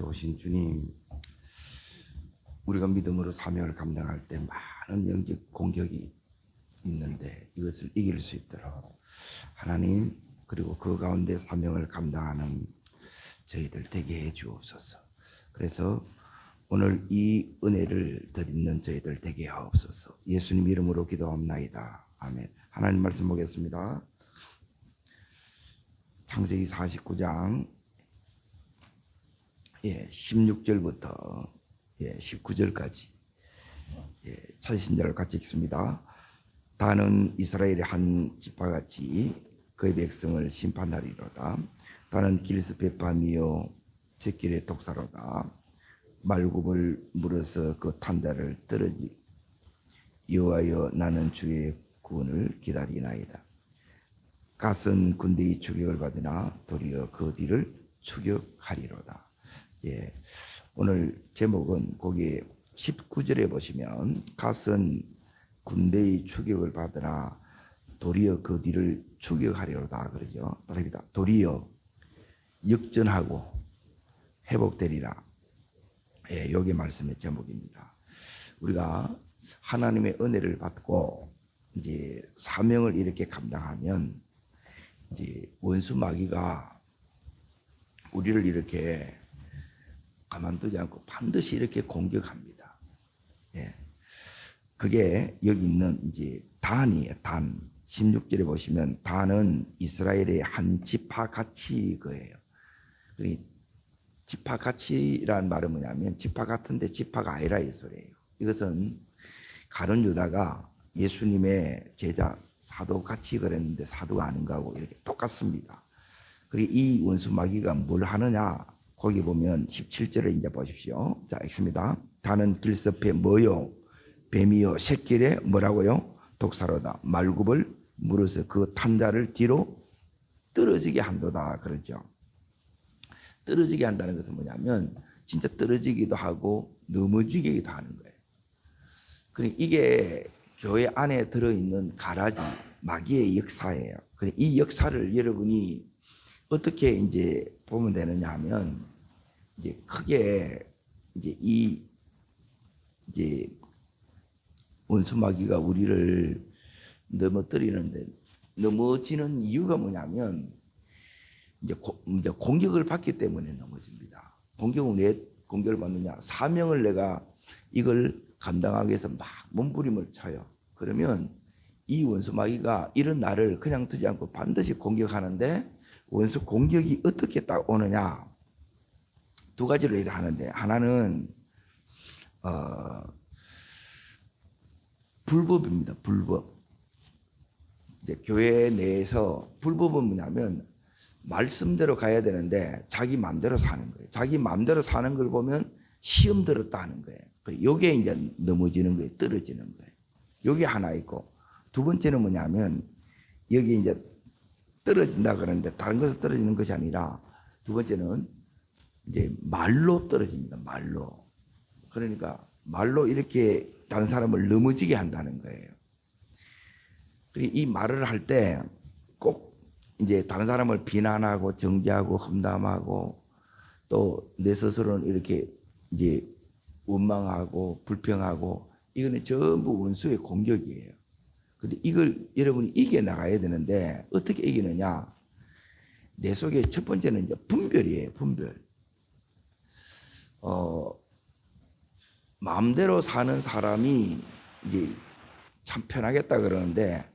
좋으신 주님, 우리가 믿음으로 사명을 감당할 때 많은 영적 공격이 있는데 이것을 이길 수 있도록 하나님, 그리고 그 가운데 사명을 감당하는 저희들 되게 해 주옵소서. 그래서 오늘 이 은혜를 드리는 저희들 되게 하옵소서. 예수님 이름으로 기도합나이다. 아멘. 하나님 말씀 보겠습니다. 창세기 49장 16절부터 19절까지 찾으신 자를 같이 읽습니다. 다는 이스라엘의 한 지파같이 그의 백성을 심판하리로다. 다는 길스베파미요 제길의 독사로다. 말굽을 물어서 그 탄자를 떨어지. 여호와여, 나는 주의 구원을 기다리나이다. 갓은 군대의 추격을 받으나 도리어 그 뒤를 추격하리로다. 오늘 제목은 거기 19절에 보시면 갓은 군대의 추격을 받으나 도리어 그 뒤를 추격하리로다 그러죠. 따릅니다. 도리어 역전하고 회복되리라. 여기 말씀의 제목입니다. 우리가 하나님의 은혜를 받고 이제 사명을 이렇게 감당하면 이제 원수 마귀가 우리를 이렇게 가만두지 않고 반드시 이렇게 공격합니다. 그게 여기 있는 이제 단이에요. 단 16절에 보시면 단은 이스라엘의 한 지파같이 거예요. 지파같이라는 말은 뭐냐면 지파 같은데 지파가 아니라 이 소리예요. 이것은 가룟 유다가 예수님의 제자 사도같이 그랬는데 사도가 아닌가 하고 이렇게 똑같습니다. 그리고 이 원수 마귀가 뭘 하느냐? 거기 보면 17절을 이제 보십시오. 자, 읽습니다. 다는 길섭에 뭐요? 뱀이요 새길에 뭐라고요? 독사로다. 말굽을 물어서 그 탄자를 뒤로 떨어지게 한도다 그러죠. 떨어지게 한다는 것은 뭐냐면 진짜 떨어지기도 하고 넘어지기도 하는 거예요. 그러니까 이게 교회 안에 들어있는 가라지 마귀의 역사예요. 이 역사를 여러분이 어떻게 이제 보면 되느냐 하면 이제 크게 이제 원수 마귀가 우리를 넘어뜨리는데 넘어지는 이유가 뭐냐면 이제 공격을 받기 때문에 넘어집니다. 공격은 왜 공격을 받느냐? 사명을 내가 이걸 감당하기 위해서 막 몸부림을 쳐요. 그러면 이 원수 마귀가 이런 나를 그냥 두지 않고 반드시 공격하는데 원수 공격이 어떻게 딱 오느냐? 두 가지로 일을 하는데 하나는 불법입니다. 불법. 이제 교회 내에서 불법은 뭐냐면 말씀대로 가야 되는데 자기 마음대로 사는 거예요. 자기 마음대로 사는 걸 보면 시험 들었다 하는 거예요. 요게 이제 넘어지는 거예요. 떨어지는 거예요. 요게 하나 있고, 두 번째는 뭐냐면 여기 이제 떨어진다 그러는데 다른 것에서 떨어지는 것이 아니라 두 번째는 이제 말로 떨어집니다. 말로. 그러니까 말로 이렇게 다른 사람을 넘어지게 한다는 거예요. 그리고 이 말을 할 때 꼭 이제 다른 사람을 비난하고 정죄하고 험담하고 또 내 스스로는 이렇게 이제 원망하고 불평하고 이거는 전부 원수의 공격이에요. 근데 이걸 여러분이 이겨 나가야 되는데 어떻게 이기느냐? 내 속에 첫 번째는 이제 분별이에요. 분별. 마음대로 사는 사람이 이제 참 편하겠다 그러는데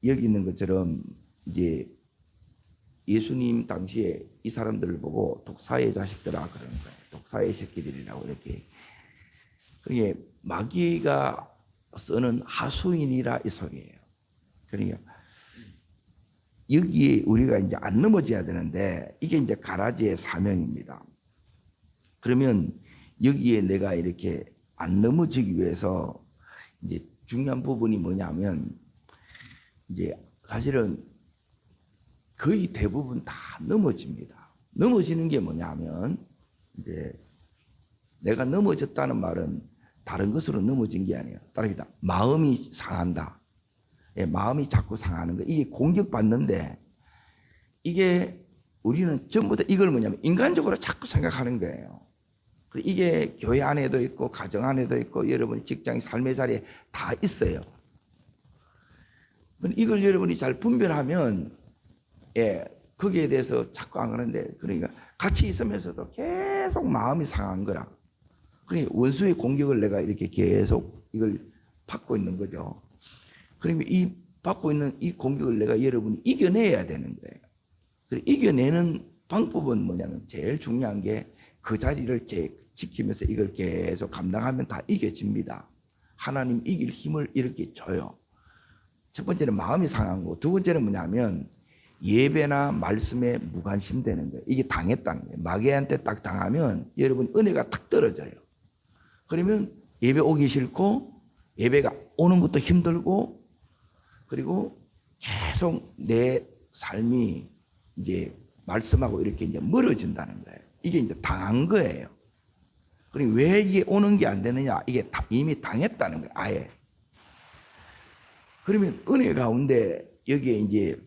여기 있는 것처럼 이제 예수님 당시에 이 사람들을 보고 독사의 자식들아 그러는 거예요. 독사의 새끼들이라고 이렇게. 그게 마귀가 쓰는 하수인이라 이 소리예요. 그러니까 여기에 우리가 이제 안 넘어져야 되는데 이게 이제 가라지의 사명입니다. 그러면 여기에 내가 이렇게 안 넘어지기 위해서 이제 중요한 부분이 뭐냐면 이제 사실은 거의 대부분 다 넘어집니다. 넘어지는 게 뭐냐면 이제 내가 넘어졌다는 말은 다른 것으로 넘어진 게 아니에요. 따릅니다. 마음이 상한다. 마음이 자꾸 상하는 거. 이게 공격받는데 이게 우리는 전부 다 이걸 뭐냐면 인간적으로 자꾸 생각하는 거예요. 이게 교회 안에도 있고 가정 안에도 있고 여러분 직장 삶의 자리에 다 있어요. 이걸 여러분이 잘 분별하면 거기에 대해서 자꾸 안 그러는데, 그러니까 같이 있으면서도 계속 마음이 상한 거라. 그러니까 원수의 공격을 내가 이렇게 계속 이걸 받고 있는 거죠. 그러면 이 받고 있는 이 공격을 내가 여러분이 이겨내야 되는 거예요. 이겨내는 방법은 뭐냐면 제일 중요한 게 그 자리를 지키면서 이걸 계속 감당하면 다 이겨집니다. 하나님 이길 힘을 이렇게 줘요. 첫 번째는 마음이 상한 거. 두 번째는 뭐냐면 예배나 말씀에 무관심되는 거예요. 이게 당했다는 거예요. 마귀한테 딱 당하면 여러분 은혜가 탁 떨어져요. 그러면 예배 오기 싫고 예배가 오는 것도 힘들고 그리고 계속 내 삶이 이제 말씀하고 이렇게 이제 멀어진다는 거예요. 이게 이제 당한 거예요. 그리고 왜 이게 오는 게 안 되느냐? 이게 이미 당했다는 거예요. 아예. 그러면 은혜 가운데 여기에 이제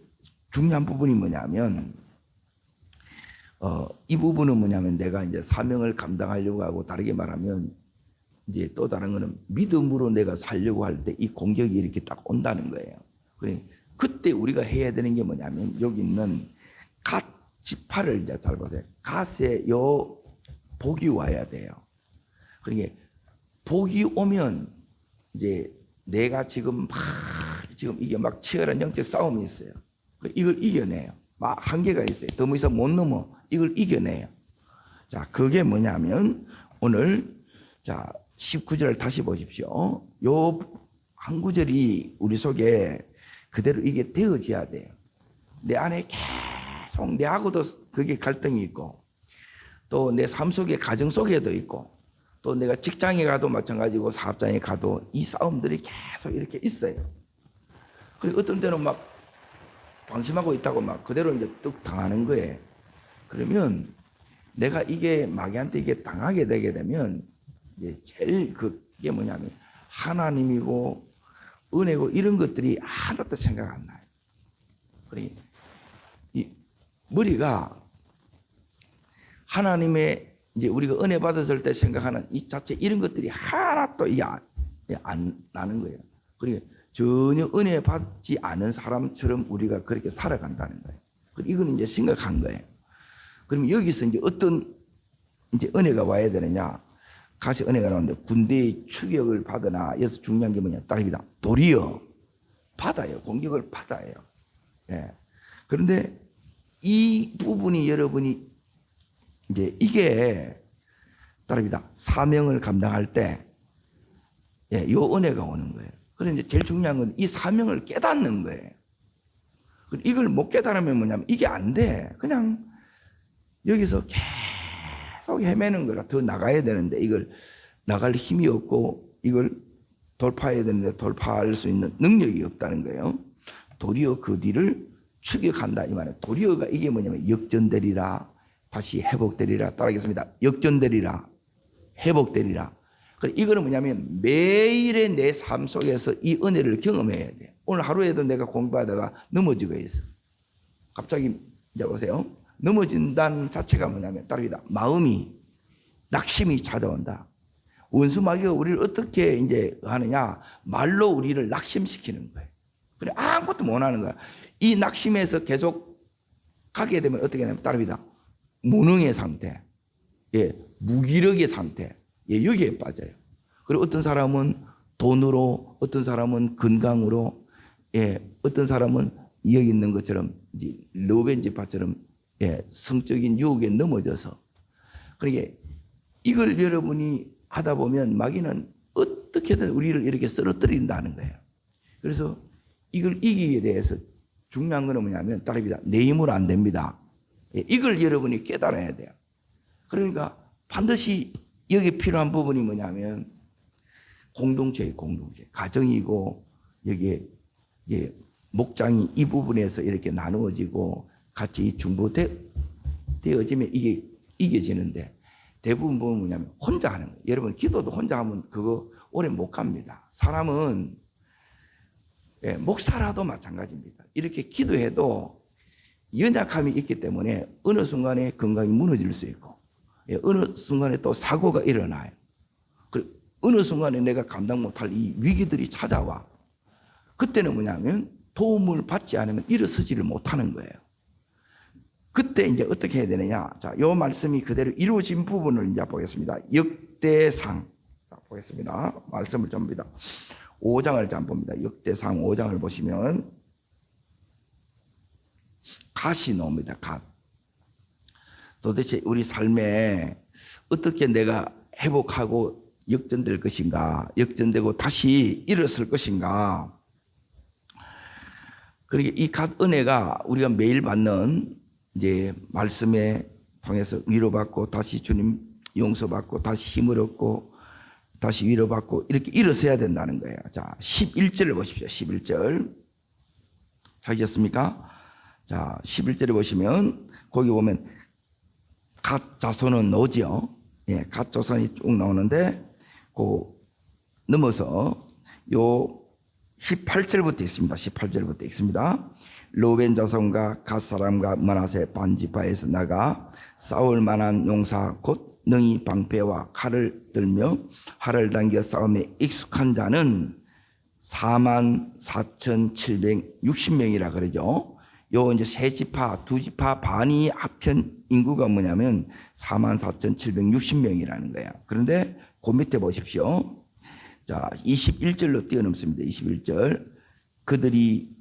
중요한 부분이 뭐냐면 이 부분은 뭐냐면 내가 이제 사명을 감당하려고 하고, 다르게 말하면 이제 또 다른 거는 믿음으로 내가 살려고 할 때 이 공격이 이렇게 딱 온다는 거예요. 그때 우리가 해야 되는 게 뭐냐면 여기 있는 갓 지파를 이제 잘 보세요. 갓에 요 복이 와야 돼요. 그러니까 복이 오면 이제 내가 지금 이게 막 치열한 영적 싸움이 있어요. 이걸 이겨내요. 막 한계가 있어요. 더 이상 못 넘어. 이걸 이겨내요. 자, 그게 뭐냐면 오늘 자 19절 다시 보십시오. 요 한 구절이 우리 속에 그대로 이게 되어져야 돼요. 내 안에 계속 내하고도 그게 갈등이 있고, 또 내 삶 속에 가정 속에도 있고, 또 내가 직장에 가도 마찬가지고 사업장에 가도 이 싸움들이 계속 이렇게 있어요. 그리고 어떤 때는 막 방심하고 있다고 막 그대로 이제 뚝 당하는 거예요. 그러면 내가 이게 마귀한테 이게 당하게 되게 되면 이제 제일 그게 뭐냐면 하나님이고 은혜고 이런 것들이 하나도 생각 안 나요. 그러니까 이 머리가 하나님의 이제 우리가 은혜 받았을 때 생각하는 이 자체 이런 것들이 하나도 이게 안 나는 거예요. 그러니까 전혀 은혜 받지 않은 사람처럼 우리가 그렇게 살아간다는 거예요. 이건 이제 심각한 거예요. 그럼 여기서 이제 어떤 이제 은혜가 와야 되느냐? 같이 은혜가 나오는데 군대의 추격을 받으나, 여기서 중요한 게 뭐냐? 따릅니다. 도리어 받아요. 공격을 받아요. 예. 그런데 이 부분이 여러분이 이제 이게 따릅니다. 사명을 감당할 때 요 은혜가 오는 거예요. 그런데 제일 중요한 건 이 사명을 깨닫는 거예요. 이걸 못 깨달으면 뭐냐면 이게 안 돼. 그냥 여기서 계속 헤매는 거라. 더 나가야 되는데 이걸 나갈 힘이 없고 이걸 돌파해야 되는데 돌파할 수 있는 능력이 없다는 거예요. 도리어 그 뒤를 추격한다 이 말이에요. 도리어가 이게 뭐냐면 역전되리라, 다시 회복되리라. 따라하겠습니다. 역전되리라, 회복되리라. 이거는 뭐냐면 매일의 내 삶 속에서 이 은혜를 경험해야 돼. 오늘 하루에도 내가 공부하다가 넘어지고 있어. 갑자기 이제 보세요. 넘어진다는 자체가 뭐냐면 따릅니다. 마음이 낙심이 찾아온다. 원수 마귀가 우리를 어떻게 이제 하느냐? 말로 우리를 낙심시키는 거예요. 그래 아무것도 못 하는 거야. 이 낙심에서 계속 가게 되면 어떻게 되냐면 따릅니다. 무능의 상태, 무기력의 상태, 여기에 빠져요. 그리고 어떤 사람은 돈으로, 어떤 사람은 건강으로, 어떤 사람은 여기 있는 것처럼 이제 러벤지파처럼 성적인 유혹에 넘어져서, 그러니까 이걸 여러분이 하다 보면 마귀는 어떻게든 우리를 이렇게 쓰러뜨린다는 거예요. 그래서 이걸 이기게 대해서 중요한 건 뭐냐면 따릅니다. 내 힘으로 안 됩니다. 이걸 여러분이 깨달아야 돼요. 그러니까 반드시 여기 필요한 부분이 뭐냐면 공동체예요. 공동체. 가정이고 여기에 목장이 이 부분에서 이렇게 나누어지고 같이 중보되어지면 이게 이겨지는데, 대부분 보면 뭐냐면 혼자 하는 거예요. 여러분 기도도 혼자 하면 그거 오래 못 갑니다. 사람은 목사라도 마찬가지입니다. 이렇게 기도해도 연약함이 있기 때문에 어느 순간에 건강이 무너질 수 있고, 어느 순간에 또 사고가 일어나요. 어느 순간에 내가 감당 못할 이 위기들이 찾아와. 그때는 뭐냐면 도움을 받지 않으면 일어서지를 못하는 거예요. 그때 이제 어떻게 해야 되느냐? 자, 요 말씀이 그대로 이루어진 부분을 이제 보겠습니다. 역대상. 자, 보겠습니다. 말씀을 좀 봅니다. 5장을 좀 봅니다. 역대상 5장을 보시면 갓이 나옵니다. 갓. 도대체 우리 삶에 어떻게 내가 회복하고 역전될 것인가? 역전되고 다시 일어설 것인가? 그러니까 이 갓 은혜가 우리가 매일 받는 이제 말씀에 통해서 위로받고 다시 주님 용서받고 다시 힘을 얻고 다시 위로받고 이렇게 일어서야 된다는 거예요. 자, 11절을 보십시오. 11절. 찾으셨습니까? 자, 11절에 보시면 거기 보면 갓 자손은 노지요. 예, 갓 자손이 쭉 나오는데 그 넘어서 요 18절부터 있습니다. 18절부터 있습니다. 로벤 자손과 갓 사람과 므낫세 반지파에서 나가 싸울 만한 용사 곧 능히 방패와 칼을 들며 활을 당겨 싸움에 익숙한 자는 44,760명이라 그러죠. 요 이제 세 지파, 두 지파 반이 합천 인구가 뭐냐면 44,760명이라는 거예요. 그런데 그 밑에 보십시오. 자, 21절로 뛰어넘습니다. 21절. 그들이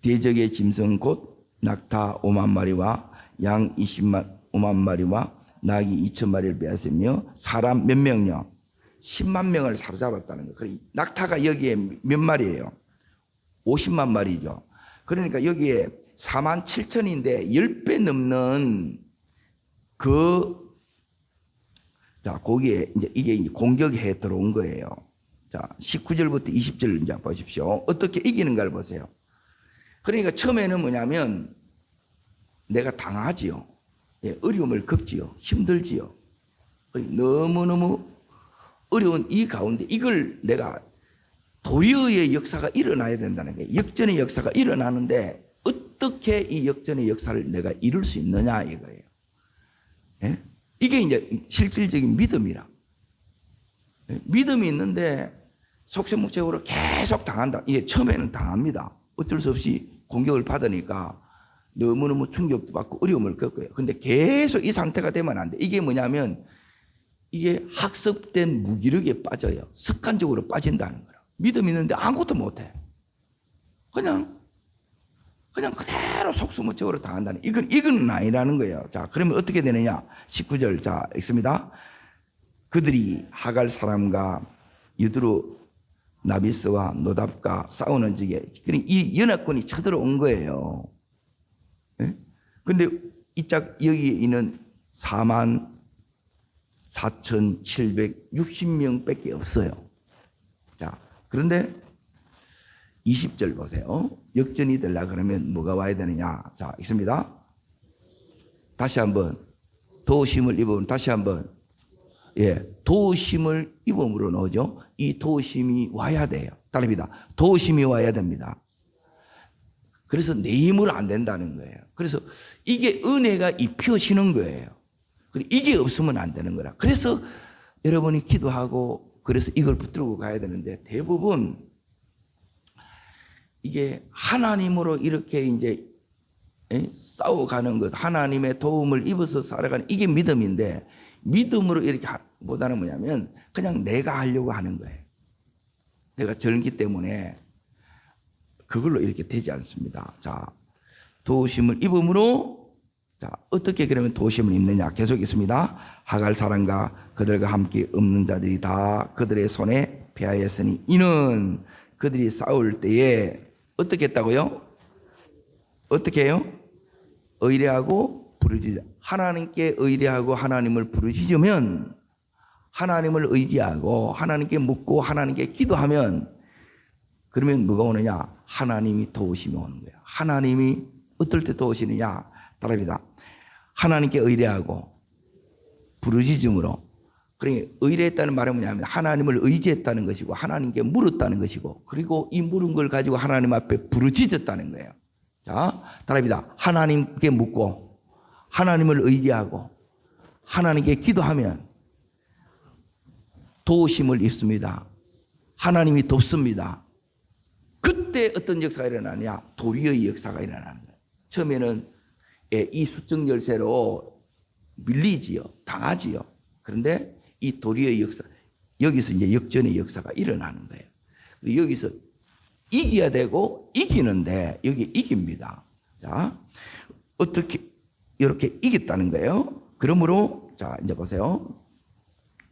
대적의 짐승 곧 낙타 5만 마리와 양 25만 마리와 낙이 2천 마리를 빼앗으며 사람 몇 명요? 10만 명을 사로잡았다는 거예요. 낙타가 여기에 몇 마리예요? 50만 마리죠. 그러니까 여기에 4만 7천인데 10배 넘는 자, 거기에 이제 이게 공격해 들어온 거예요. 자, 19절부터 20절 이제 보십시오. 어떻게 이기는가를 보세요. 그러니까 처음에는 뭐냐면 내가 당하지요. 예, 어려움을 겪지요. 힘들지요. 너무너무 어려운 이 가운데 이걸 내가 도리어의 역사가 일어나야 된다는 거예요. 역전의 역사가 일어나는데 어떻게 이 역전의 역사를 내가 이룰 수 있느냐 이거예요. 예? 이게 이제 실질적인 믿음이라. 예? 믿음이 있는데 속세무책으로 계속 당한다. 이게 처음에는 당합니다. 어쩔 수 없이 공격을 받으니까 너무너무 충격도 받고 어려움을 겪어요. 근데 계속 이 상태가 되면 안 돼. 이게 뭐냐면 이게 학습된 무기력에 빠져요. 습관적으로 빠진다는 거라. 믿음 있는데 아무것도 못해. 그냥 그대로 속수무책으로 당한다는. 이건 아니라는 거예요. 자, 그러면 어떻게 되느냐? 19절 자 읽습니다. 그들이 하갈 사람과 유드로 나비스와 노답과 싸우는 적에 이 연합군이 쳐들어온 거예요. 그런데 여기 있는 44,760명밖에 없어요. 자, 그런데 20절 보세요. 역전이 되려고 그러면 뭐가 와야 되느냐? 자, 있습니다. 다시 한번 도심을 입으면 다시 한번 도심을 입음으로 나오죠. 이 도심이 와야 돼요. 따릅니다. 도심이 와야 됩니다. 그래서 내 힘으로 안 된다는 거예요. 그래서 이게 은혜가 입혀지는 거예요. 이게 없으면 안 되는 거라. 그래서 여러분이 기도하고 그래서 이걸 붙들고 가야 되는데 대부분 이게 하나님으로 이렇게 이제 싸워가는 것, 하나님의 도움을 입어서 살아가는 이게 믿음인데 믿음으로 이렇게 보다는 뭐냐면 그냥 내가 하려고 하는 거예요. 내가 절기 때문에 그걸로 이렇게 되지 않습니다. 자, 도심을 입음으로 자, 어떻게 그러면 도심을 입느냐? 계속 있습니다. 하갈 사람과 그들과 함께 없는 자들이 다 그들의 손에 패하였으니 이는 그들이 싸울 때에 어떻게 했다고요? 어떻게 해요? 의뢰하고 부르짖어. 하나님께 의뢰하고 하나님을 부르짖으면 하나님을 의지하고 하나님께 묻고 하나님께 기도하면 그러면 뭐가 오느냐? 하나님이 도우심이 오는 거예요. 하나님이 어떨 때 도우시느냐? 따라합니다. 하나님께 의뢰하고 부르짖음으로. 그러니까 의뢰했다는 말은 뭐냐면 하나님을 의지했다는 것이고 하나님께 물었다는 것이고 그리고 이 물은 걸 가지고 하나님 앞에 부르짖었다는 거예요. 자, 따라합니다. 하나님께 묻고 하나님을 의지하고 하나님께 기도하면 도우심을 입습니다. 하나님이 돕습니다. 그때 어떤 역사가 일어나냐? 도리의 역사가 일어나는 거예요. 처음에는 이 수적 열쇠로 밀리지요. 당하지요. 그런데 이 도리의 역사, 여기서 이제 역전의 역사가 일어나는 거예요. 그리고 여기서 이겨야 되고 이기는데 여기 이깁니다. 자, 어떻게 이렇게 이겼다는 거예요. 그러므로 자, 이제 보세요.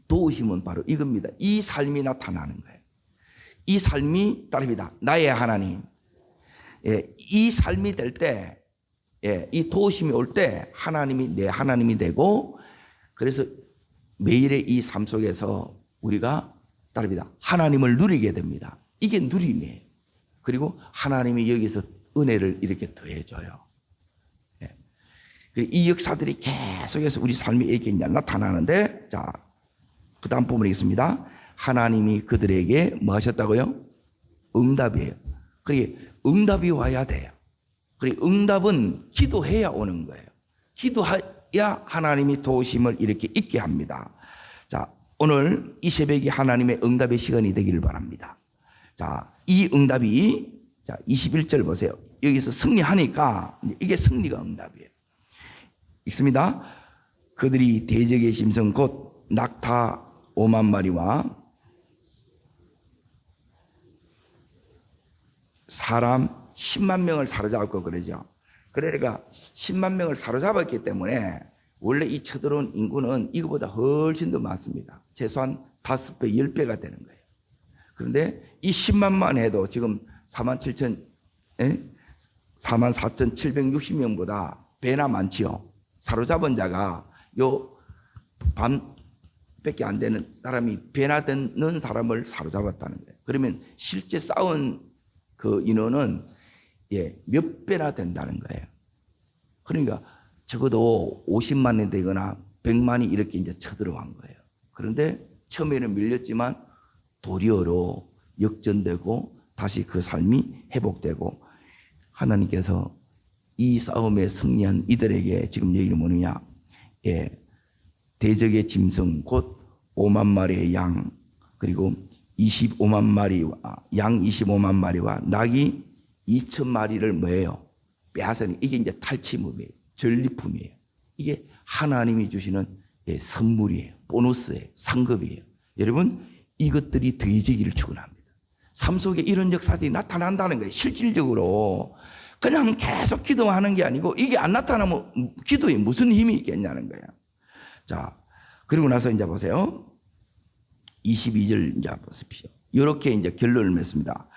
도우심은 바로 이겁니다. 이 삶이 나타나는 거예요. 이 삶이 따릅니다. 나의 하나님. 예, 이 삶이 될 때, 예, 이 도우심이 올 때 하나님이 내 하나님이 되고, 그래서 매일의 이 삶 속에서 우리가 따릅니다. 하나님을 누리게 됩니다. 이게 누림이에요. 그리고 하나님이 여기서 은혜를 이렇게 더해줘요. 예. 이 역사들이 계속해서 우리 삶에 이렇게 나타나는데, 자, 그 다음 부분에 있습니다. 하나님이 그들에게 뭐 하셨다고요? 응답이에요. 그리고 응답이 와야 돼요. 그리고 응답은 기도해야 오는 거예요. 기도해야 하나님이 도우심을 이렇게 있게 합니다. 자, 오늘 이 새벽이 하나님의 응답의 시간이 되기를 바랍니다. 자, 이 응답이, 자, 21절 보세요. 여기서 승리하니까 이게 승리가 응답이에요. 읽습니다. 그들이 대적의 심성 곧 낙타 5만 마리와 사람 10만 명을 사로잡고 그러죠. 그러니까 10만 명을 사로잡았기 때문에 원래 이 쳐들어온 인구는 이거보다 훨씬 더 많습니다. 최소한 5배, 10배가 되는 거예요. 그런데 이 10만만 해도 지금 44,760명보다 배나 많지요. 사로잡은 자가 요 반밖에 안 되는 사람이 배나 되는 사람을 사로잡았다는 거예요. 그러면 실제 싸운 그 인원은 몇 배나 된다는 거예요. 그러니까 적어도 50만이 되거나 100만이 이렇게 이제 쳐들어간 거예요. 그런데 처음에는 밀렸지만 도리어로 역전되고 다시 그 삶이 회복되고 하나님께서 이 싸움에 승리한 이들에게 지금 얘기는 뭐느냐? 대적의 짐승 곧 5만 마리의 양 그리고 25만 마리와 양 25만 마리와 낙이 2천 마리를 뭐예요? 빼앗으니 이게 이제 탈취물이에요. 전리품이에요. 이게 하나님이 주시는 선물이에요. 보너스예요. 상급이에요. 여러분 이것들이 더해지기를 축원합니다. 삶 속에 이런 역사들이 나타난다는 거예요. 실질적으로 그냥 계속 기도하는 게 아니고 이게 안 나타나면 기도에 무슨 힘이 있겠냐는 거예요. 자, 그리고 나서 이제 보세요. 22절 이제 보십시오. 이렇게 이제 결론을 맺습니다.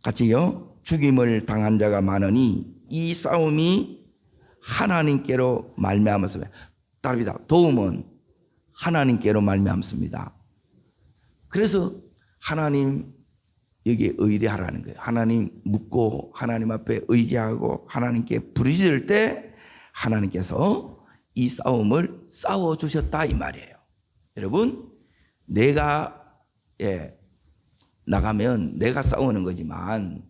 같이요. 죽임을 당한 자가 많으니 이 싸움이 하나님께로 말미암았으며 답니다. 도움은 하나님께로 말미암습니다. 그래서 하나님 여기에 의뢰하라는 거예요. 하나님 묻고 하나님 앞에 의지하고 하나님께 부르짖을 때 하나님께서 이 싸움을 싸워주셨다 이 말이에요. 여러분 내가 나가면 내가 싸우는 거지만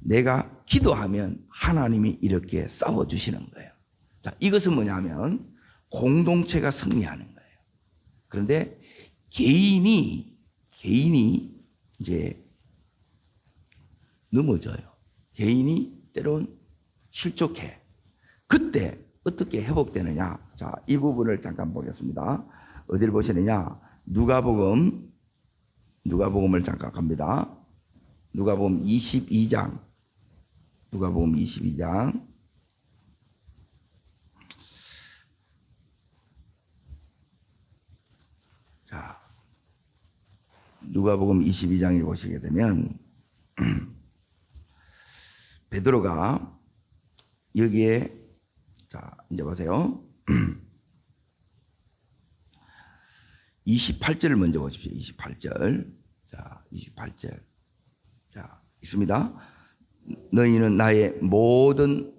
내가 기도하면 하나님이 이렇게 싸워주시는 거예요. 자, 이것은 뭐냐면 공동체가 승리하는 거예요. 그런데 개인이 이제 넘어져요. 개인이 때론 실족해. 그때 어떻게 회복되느냐? 자, 이 부분을 잠깐 보겠습니다. 어디를 보시느냐? 누가복음을 잠깐 갑니다. 누가복음 22장. 누가복음 22장. 자, 누가복음 22장을 보시게 되면 베드로가 여기에 자, 이제 보세요. 28절을 먼저 보십시오. 28절. 자, 28절. 자, 있습니다. 너희는 나의 모든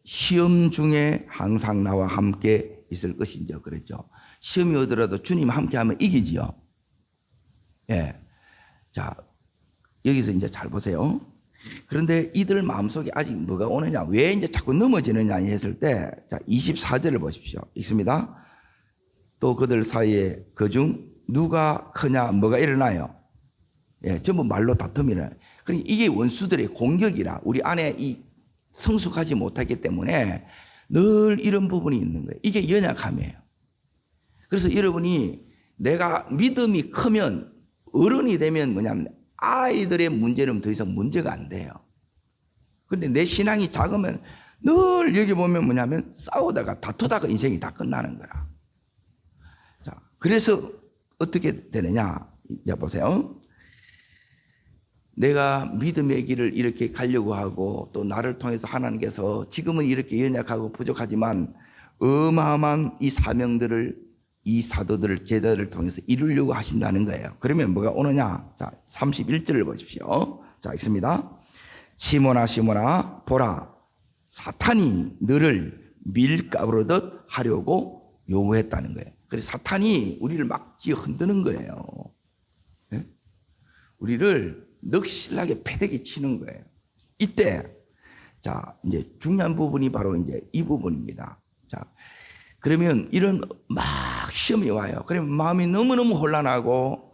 시험 중에 항상 나와 함께 있을 것인지요. 그랬죠. 시험이 오더라도 주님 함께 하면 이기지요. 예. 자, 여기서 이제 잘 보세요. 그런데 이들 마음속에 아직 뭐가 오느냐, 왜 이제 자꾸 넘어지느냐 했을 때, 자, 24절을 보십시오. 읽습니다. 또 그들 사이에 그중 누가 크냐 뭐가 일어나요. 예, 전부 말로 다툼이 일어나요. 그러니까 이게 원수들의 공격이라 우리 안에 이 성숙하지 못하기 때문에 늘 이런 부분이 있는 거예요. 이게 연약함이에요. 그래서 여러분이 내가 믿음이 크면 어른이 되면 뭐냐면 아이들의 문제는 더 이상 문제가 안 돼요. 근데 내 신앙이 작으면 늘 여기 보면 뭐냐면 싸우다가 다투다가 인생이 다 끝나는 거라. 자, 그래서 어떻게 되느냐? 이제 보세요. 내가 믿음의 길을 이렇게 가려고 하고 또 나를 통해서 하나님께서 지금은 이렇게 연약하고 부족하지만 어마어마한 이 사명들을 이 사도들을 제자들을 통해서 이루려고 하신다는 거예요. 그러면 뭐가 오느냐? 자, 31절을 보십시오. 자, 읽습니다. 시몬아 시몬아 보라 사탄이 너를 밀가부르듯 하려고 요구했다는 거예요. 그래서 사탄이 우리를 막 흔드는 거예요. 네? 우리를 넋실나게 패대기 치는 거예요. 이때 자 이제 중요한 부분이 바로 이제 이 부분입니다. 자 그러면 이런 막 시험이 와요. 그러면 마음이 너무너무 혼란하고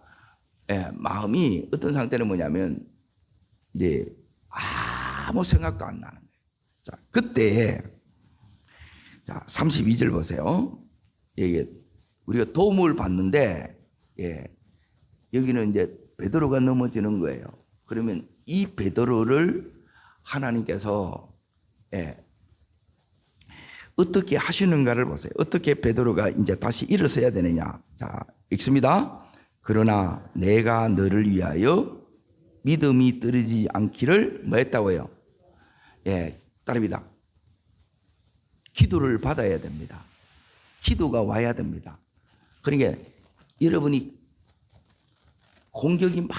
예, 마음이 어떤 상태는 뭐냐면 이제 아무 생각도 안 나는 거예요. 자 그때 자 32절 보세요. 이게 우리가 도움을 받는데 예, 여기는 이제 베드로가 넘어지는 거예요. 그러면 이 베드로를 하나님께서 예, 어떻게 하시는가를 보세요. 어떻게 베드로가 이제 다시 일어서야 되느냐. 자, 읽습니다. 그러나 내가 너를 위하여 믿음이 떨어지지 않기를 뭐 했다고요? 예, 따릅니다. 기도를 받아야 됩니다. 기도가 와야 됩니다. 그러니까 여러분이 공격이 막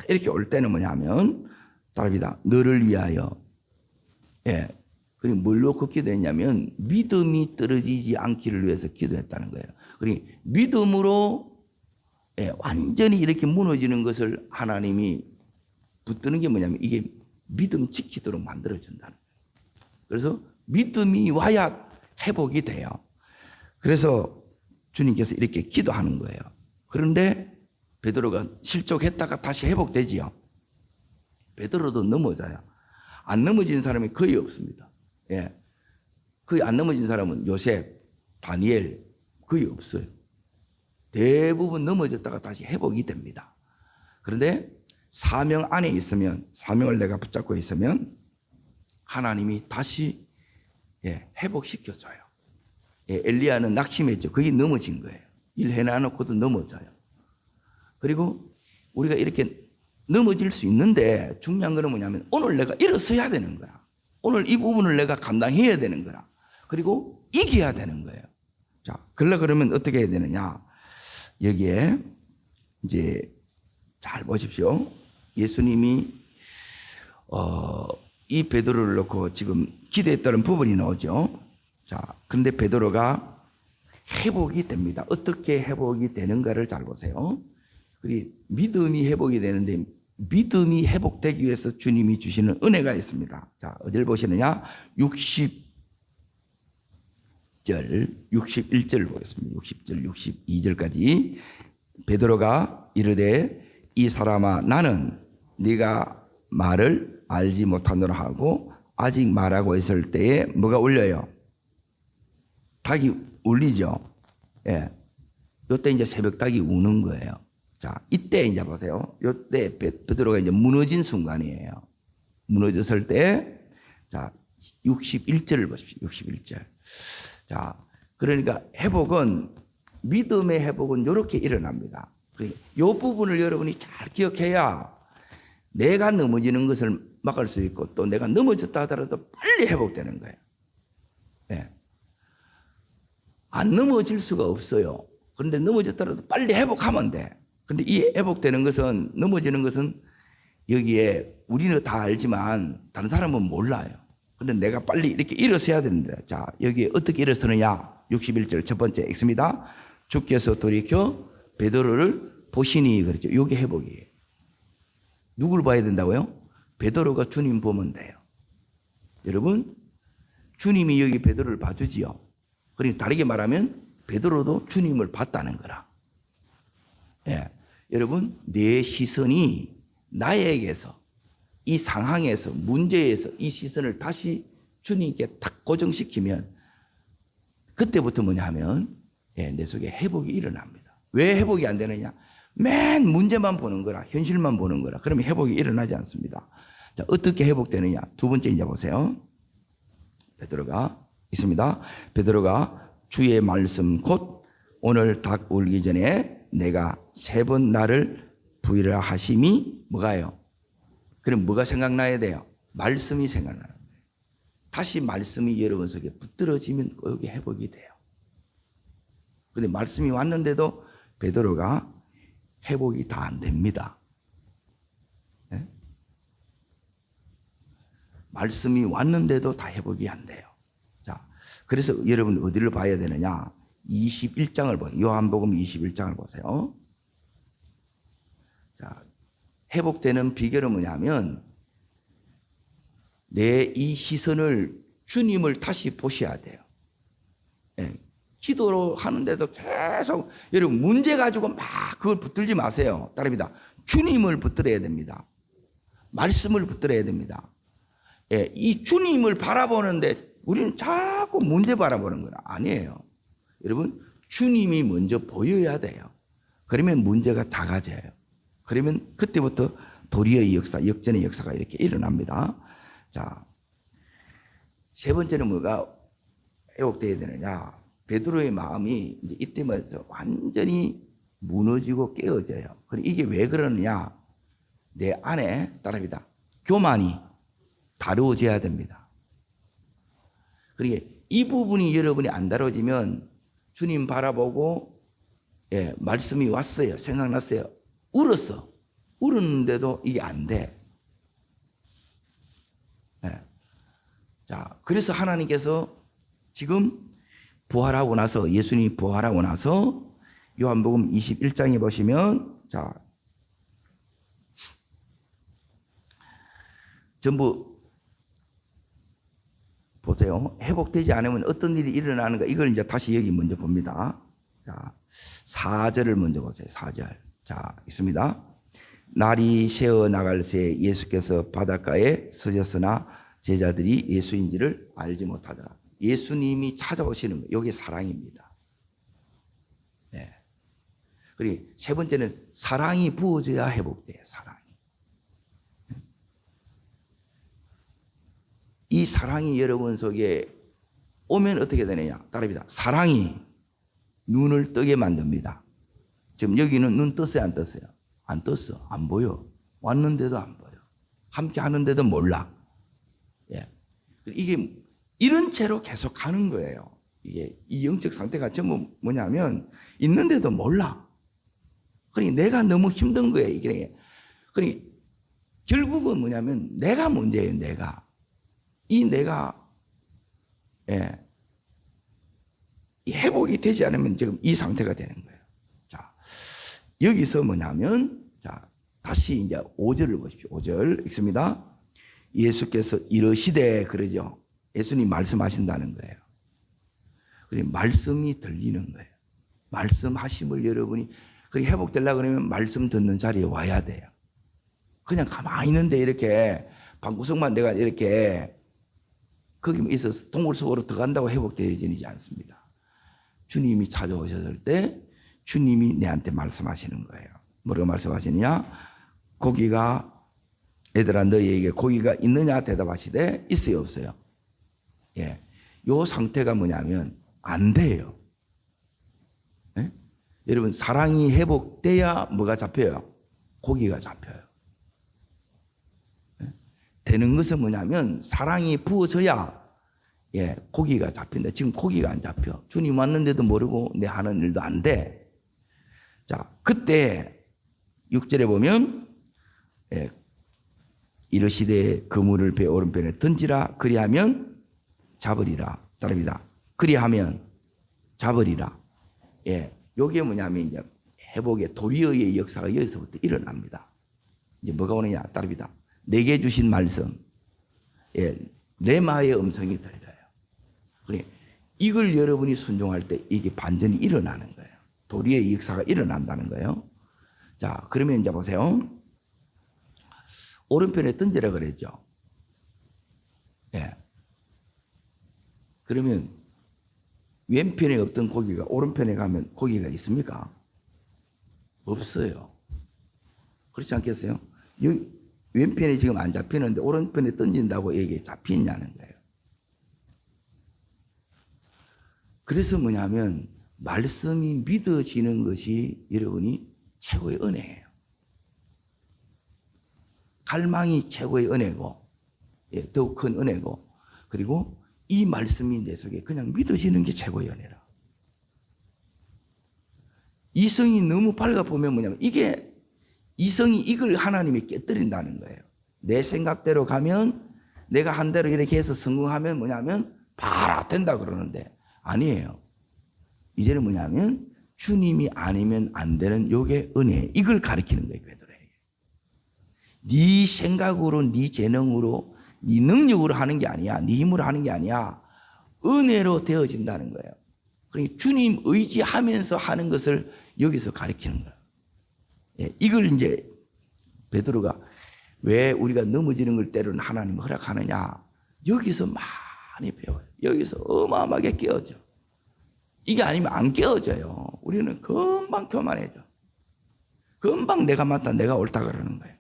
이렇게 올 때는 뭐냐면 따릅니다. 너를 위하여 예. 그리고 뭘 놓고 기도했냐면 믿음이 떨어지지 않기를 위해서 기도했다는 거예요. 그리고 믿음으로 예, 완전히 이렇게 무너지는 것을 하나님이 붙드는 게 뭐냐면 이게 믿음 지키도록 만들어준다는 거예요. 그래서 믿음이 와야 회복이 돼요. 그래서 주님께서 이렇게 기도하는 거예요. 그런데 베드로가 실족했다가 다시 회복되지요. 베드로도 넘어져요. 안 넘어지는 사람이 거의 없습니다. 예. 거의 안 넘어진 사람은 요셉, 다니엘 거의 없어요. 대부분 넘어졌다가 다시 회복이 됩니다. 그런데 사명 안에 있으면, 사명을 내가 붙잡고 있으면 하나님이 다시 예, 회복시켜줘요. 예, 엘리야는 낙심했죠. 거기 넘어진 거예요. 일 해놔놓고도 넘어져요. 그리고 우리가 이렇게 넘어질 수 있는데 중요한 거는 뭐냐면 오늘 내가 일어서야 되는 거야. 오늘 이 부분을 내가 감당해야 되는 거라. 그리고 이겨야 되는 거예요. 자, 그러면 어떻게 해야 되느냐? 여기에 이제 잘 보십시오. 예수님이 이 베드로를 놓고 지금 기도했다는 부분이 나오죠. 자, 그런데 베드로가 회복이 됩니다. 어떻게 회복이 되는가를 잘 보세요. 그리고 믿음이 회복이 되는데 믿음이 회복되기 위해서 주님이 주시는 은혜가 있습니다. 자, 어딜 보시느냐? 60절, 61절 보겠습니다. 60절, 62절까지 베드로가 이르되 이 사람아 나는 네가 말을 알지 못하노라 하고 아직 말하고 있을 때에 뭐가 울려요? 닭이 울리죠. 예. 이때 이제 새벽 닭이 우는 거예요. 자, 이때 이제 보세요. 이때 베드로가 이제 무너진 순간이에요. 무너졌을 때, 자, 61절을 보십시오. 61절. 자, 그러니까 회복은, 믿음의 회복은 이렇게 일어납니다. 이 부분을 여러분이 잘 기억해야 내가 넘어지는 것을 막을 수 있고 또 내가 넘어졌다 하더라도 빨리 회복되는 거예요. 네. 안 넘어질 수가 없어요. 그런데 넘어졌더라도 빨리 회복하면 돼. 근데 이 회복되는 것은, 넘어지는 것은 여기에 우리는 다 알지만 다른 사람은 몰라요. 근데 내가 빨리 이렇게 일어서야 되는데, 자, 여기 어떻게 일어서느냐? 61절 첫 번째 읽습니다. 주께서 돌이켜 베드로를 보시니 그랬죠. 이게 회복이에요. 누굴 봐야 된다고요? 베드로가 주님 보면 돼요. 여러분, 주님이 여기 베드로를 봐주지요. 그러니까 다르게 말하면 베드로도 주님을 봤다는 거라. 예. 여러분, 내 시선이 나에게서, 이 상황에서, 문제에서 이 시선을 다시 주님께 탁 고정시키면 그때부터 뭐냐 하면 내 속에 회복이 일어납니다. 왜 회복이 안 되느냐? 맨 문제만 보는 거라, 현실만 보는 거라. 그러면 회복이 일어나지 않습니다. 자, 어떻게 회복되느냐? 두 번째 이제 보세요. 베드로가 있습니다. 베드로가 주의 말씀 곧 오늘 닭 울기 전에 내가 3번 나를 부인하라 하심이 뭐가요? 그럼 뭐가 생각나야 돼요? 말씀이 생각나는 거예요. 다시 말씀이 여러분 속에 붙들어지면 여기 회복이 돼요. 그런데 말씀이 왔는데도 베드로가 회복이 다 안 됩니다. 네? 말씀이 왔는데도 다 회복이 안 돼요. 자, 그래서 여러분 어디를 봐야 되느냐? 21장을 보세요. 요한복음 21장을 보세요. 자, 회복되는 비결은 뭐냐면 내 이 시선을 주님을 다시 보셔야 돼요. 예, 기도로 하는데도 계속 여러분 문제 가지고 막 그걸 붙들지 마세요. 따릅니다. 주님을 붙들어야 됩니다. 말씀을 붙들어야 됩니다. 예, 이 주님을 바라보는데 우리는 자꾸 문제 바라보는 건 아니에요. 여러분, 주님이 먼저 보여야 돼요. 그러면 문제가 작아져요. 그러면 그때부터 도리어의 역사, 역전의 역사가 이렇게 일어납니다. 자, 세 번째는 뭐가 회복되어야 되느냐? 베드로의 마음이 이제 이때부터 완전히 무너지고 깨어져요. 그럼 이게 왜 그러느냐? 내 안에 따릅니다. 교만이 다루어져야 됩니다. 그러니까 이 부분이 여러분이 안 다뤄지면 주님 바라보고 말씀이 왔어요. 생각났어요. 울었어. 울었는데도 이게 안 돼. 자, 그래서 하나님께서 지금 부활하고 나서, 예수님이 부활하고 나서 요한복음 21장에 보시면, 자, 전부 보세요. 회복되지 않으면 어떤 일이 일어나는가, 이걸 이제 다시 여기 먼저 봅니다. 자, 4절을 먼저 보세요. 4절. 자, 있습니다. 날이 새어 나갈 새 예수께서 바닷가에 서셨으나 제자들이 예수인지를 알지 못하더라. 예수님이 찾아오시는 거예요. 이게 사랑입니다. 네. 그리고 세 번째는 사랑이 부어져야 회복돼요. 사랑이. 이 사랑이 여러분 속에 오면 어떻게 되느냐? 따릅니다. 사랑이 눈을 뜨게 만듭니다. 지금 여기는 눈 떴어요? 안 떴어요? 안 떴어. 안 보여. 왔는데도 안 보여. 함께 하는데도 몰라. 예. 이게 이런 채로 계속 가는 거예요. 이게 이 영적 상태가 전부 뭐냐면 있는데도 몰라. 그러니까 내가 너무 힘든 거예요. 이게. 그러니까 결국은 뭐냐면 내가 문제예요. 내가. 이 내가 이 회복이 되지 않으면 지금 이 상태가 되는 거예요. 자, 여기서 뭐냐면 자, 다시 이제 5절을 보십시오. 5절 읽습니다. 예수께서 이러시되 그러죠. 예수님 말씀하신다는 거예요. 그리고 말씀이 들리는 거예요. 말씀하심을 여러분이 그렇게 회복되려고 그러면 말씀 듣는 자리에 와야 돼요. 그냥 가만히 있는데 이렇게 방구석만 내가 이렇게 거기 있어서 동굴 속으로 들어간다고 회복되어지지 않습니다. 주님이 찾아오셨을 때 주님이 내한테 말씀하시는 거예요. 뭐라고 말씀하시느냐? 고기가 얘들아 너희에게 고기가 있느냐 대답하시되 있어요 없어요? 예, 요 상태가 뭐냐면 안 돼요. 예? 여러분 사랑이 회복돼야 뭐가 잡혀요? 고기가 잡혀요. 예? 되는 것은 뭐냐면 사랑이 부어져야 고기가 잡힌다. 지금 고기가 안 잡혀. 주님 왔는데도 모르고 내 하는 일도 안 돼. 자, 그때 6절에 보면 이르시되 그물을 배 오른편에 던지라 그리하면 잡으리라. 따릅니다. 그리하면 잡으리라. 요게 뭐냐면 이제 회복의 도리어의 역사가 여기서부터 일어납니다. 이제 뭐가 오느냐? 따릅니다. 내게 주신 말씀, 레마의 음성이 들려요. 그래, 이걸 여러분이 순종할 때 이게 반전이 일어나는 거예요. 도리의 역사가 일어난다는 거예요. 자, 그러면 이제 보세요. 오른편에 던지라 그랬죠. 예. 그러면 왼편에 없던 고기가 오른편에 가면 고기가 있습니까? 없어요. 그렇지 않겠어요? 여기 왼편에 지금 안 잡히는데 오른편에 던진다고 이게 잡히냐는 거예요. 그래서 뭐냐면 말씀이 믿어지는 것이 여러분이 최고의 은혜예요. 갈망이 최고의 은혜고, 예, 더욱 큰 은혜고, 그리고 이 말씀이 내 속에 그냥 믿어지는 게 최고의 은혜라. 이성이 너무 밝아 보면 뭐냐면 이게 이성이 이걸 하나님이 깨뜨린다는 거예요. 내 생각대로 가면 내가 한 대로 이렇게 해서 성공하면 뭐냐면 바로 된다 그러는데 아니에요. 이제는 뭐냐면 주님이 아니면 안 되는 요게 은혜. 이걸 가리키는 거예요. 베드로에게. 네 생각으로 네 재능으로 네 능력으로 하는 게 아니야. 네 힘으로 하는 게 아니야. 은혜로 되어진다는 거예요. 그러니까 주님 의지하면서 하는 것을 여기서 가리키는 거예요. 예, 이걸 이제 베드로가 왜 우리가 넘어지는 걸 때로는 하나님 허락하느냐. 여기서 많이 배워요. 여기서 어마어마하게 깨어져. 이게 아니면 안 깨어져요. 우리는 금방 교만해져. 금방 내가 맞다, 내가 옳다 그러는 거예요.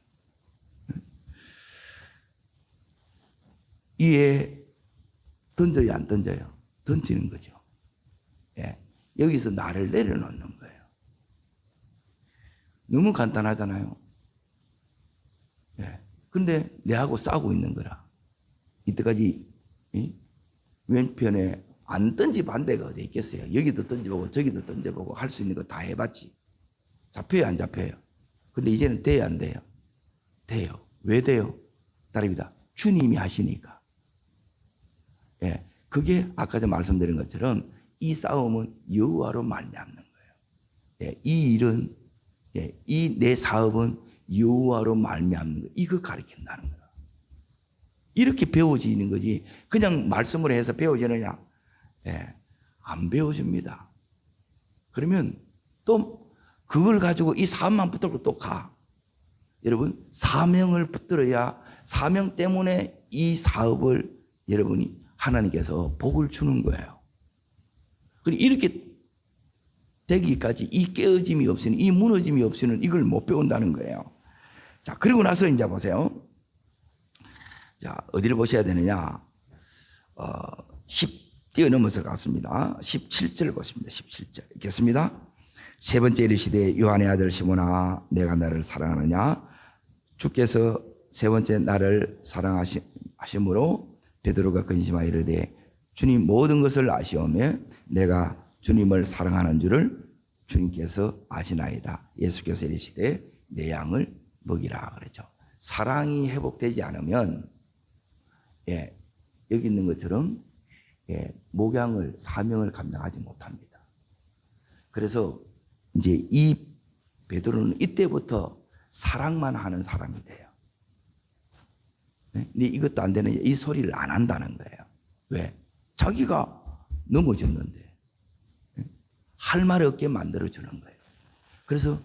이에 던져요, 안 던져요? 던지는 거죠. 예, 여기서 나를 내려놓는 거예요. 너무 간단하잖아요. 예, 근데 내하고 싸우고 있는 거라. 이때까지 왼편에 안 던지 반대가 어디 있겠어요? 여기도 던져보고 저기도 던져보고 할 수 있는 거 다 해봤지. 잡혀요, 안 잡혀요? 근데 이제는 돼요, 안 돼요? 돼요. 왜 돼요? 다릅니다. 주님이 하시니까. 예, 그게 아까 전에 말씀드린 것처럼 이 싸움은 여호와로 말미암는 거예요. 예, 이 일은, 예, 이 내 사업은 여호와로 말미암는 거. 이거 가르친다는 거예요. 이렇게 배워지는 거지. 그냥 말씀을 해서 배워지느냐? 예, 안 배워집니다. 그러면 또 그걸 가지고 이 사업만 붙들고 또 가. 여러분, 사명을 붙들어야 사명 때문에 이 사업을 여러분이 하나님께서 복을 주는 거예요. 그리고 이렇게 되기까지 이 깨어짐이 없이는, 이 무너짐이 없이는 이걸 못 배운다는 거예요. 자, 그리고 나서 이제 보세요. 자, 어디를 보셔야 되느냐? 10 뛰어넘어서 갔습니다. 17절 보십니다. 17절. 읽겠습니다. 세 번째 이르시되 요한의 아들 시몬아 내가 나를 사랑하느냐? 주께서 세 번째 나를 사랑하심으로 베드로가 근심하여 이르되 주님 모든 것을 아시오며 내가 주님을 사랑하는 줄을 주님께서 아시나이다. 예수께서 이르시되 내 양을 먹이라 그랬죠. 사랑이 회복되지 않으면, 예, 여기 있는 것처럼, 예, 목양을, 사명을 감당하지 못합니다. 그래서 이제 이 베드로는 이때부터 사랑만 하는 사람이 돼요. 근데 이것도 안 되는, 이 소리를 안 한다는 거예요. 왜? 자기가 넘어졌는데 할 말 없게 만들어주는 거예요. 그래서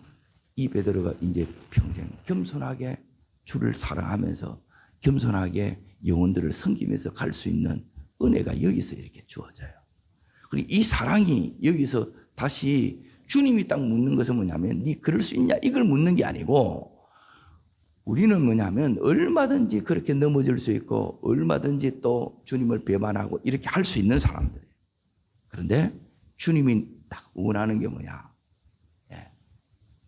이 베드로가 이제 평생 겸손하게 주를 사랑하면서 겸손하게 영혼들을 섬기면서 갈 수 있는 은혜가 여기서 이렇게 주어져요. 그리고 이 사랑이 여기서 다시 주님이 딱 묻는 것은 뭐냐면 네 그럴 수 있냐 이걸 묻는 게 아니고 우리는 뭐냐면 얼마든지 그렇게 넘어질 수 있고 얼마든지 또 주님을 배반하고 이렇게 할 수 있는 사람들이에요. 그런데 주님이 딱 원하는 게 뭐냐? 예,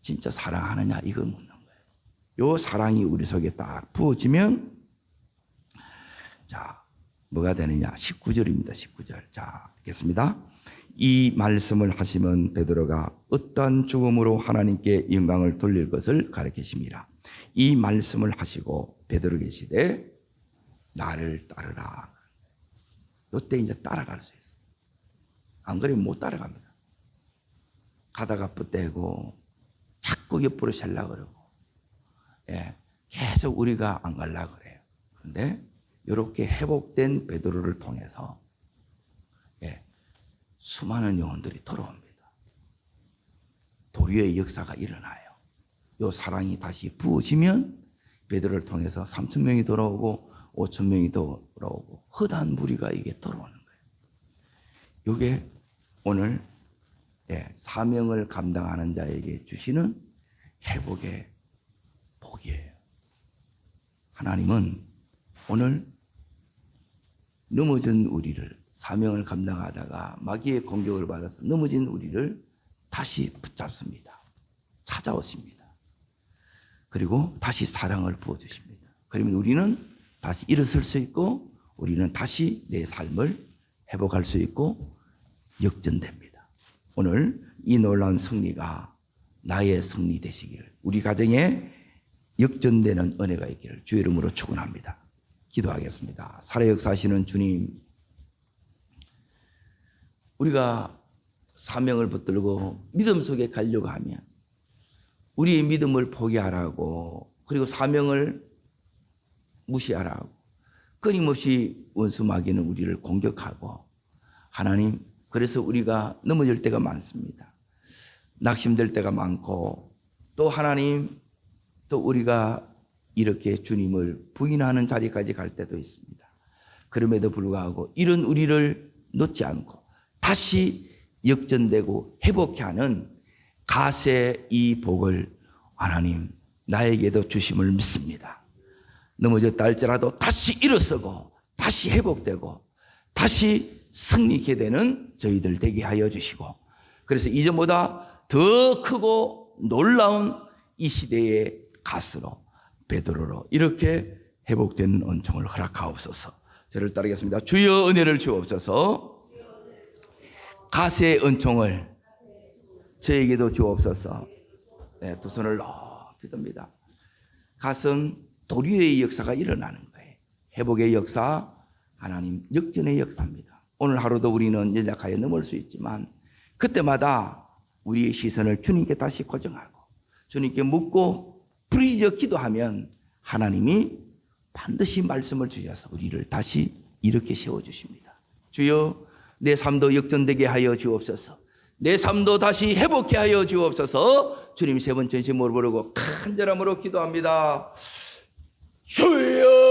진짜 사랑하느냐 이걸 묻는 거예요. 요 사랑이 우리 속에 딱 부어지면 자 뭐가 되느냐? 19절입니다. 19절. 자 읽겠습니다. 이 말씀을 하시면 베드로가 어떠한 죽음으로 하나님께 영광을 돌릴 것을 가르치심이라. 이 말씀을 하시고 베드로 계시되 나를 따르라. 이때 이제 따라갈 수 있어요. 안 그러면 못 따라갑니다. 가다가 뻗대고 자꾸 옆으로 셀라 그러고, 예, 계속 우리가 안 갈라 그래요. 그런데 이렇게 회복된 베드로를 통해서, 예, 수많은 영혼들이 돌아옵니다. 도리의 역사가 일어나요. 요 사랑이 다시 부어지면 베드로를 통해서 3,000명이 돌아오고 5,000명이 돌아오고 허다한 무리가 이게 돌아오는 거예요. 이게 오늘 사명을 감당하는 자에게 주시는 회복의 복이에요. 하나님은 오늘 넘어진 우리를, 사명을 감당하다가 마귀의 공격을 받아서 넘어진 우리를 다시 붙잡습니다. 찾아오십니다. 그리고 다시 사랑을 부어주십니다. 그러면 우리는 다시 일어설 수 있고 우리는 다시 내 삶을 회복할 수 있고 역전됩니다. 오늘 이 놀라운 승리가 나의 승리 되시기를, 우리 가정에 역전되는 은혜가 있기를 주의 이름으로 축원합니다. 기도하겠습니다. 살아 역사하시는 주님, 우리가 사명을 붙들고 믿음 속에 가려고 하면 우리의 믿음을 포기하라고, 그리고 사명을 무시하라고 끊임없이 원수 마귀는 우리를 공격하고, 하나님, 그래서 우리가 넘어질 때가 많습니다. 낙심될 때가 많고, 또 하나님, 또 우리가 이렇게 주님을 부인하는 자리까지 갈 때도 있습니다. 그럼에도 불구하고 이런 우리를 놓지 않고 다시 역전되고 회복해 하는 가세 이 복을 하나님 나에게도 주심을 믿습니다. 넘어졌다 할지라도 다시 일어서고 다시 회복되고 다시 승리케 되는 저희들 되게 하여 주시고, 그래서 이전보다 더 크고 놀라운 이 시대의 가스로, 베드로로 이렇게 회복되는 은총을 허락하옵소서. 저를 따르겠습니다. 주여 은혜를 주옵소서. 가세의 은총을 저에게도 주옵소서. 네, 두 손을 높이 듭니다. 갓은 도리의 역사가 일어나는 거예요. 회복의 역사, 하나님 역전의 역사입니다. 오늘 하루도 우리는 연약하여 넘을 수 있지만 그때마다 우리의 시선을 주님께 다시 고정하고 주님께 묻고 부르짖어 기도하면 하나님이 반드시 말씀을 주셔서 우리를 다시 이렇게 세워주십니다. 주여, 내 삶도 역전되게 하여 주옵소서. 내 삶도 다시 회복케 하여 주옵소서. 주님 세 번 전심으로 부르고 간절함으로 기도합니다. 주여!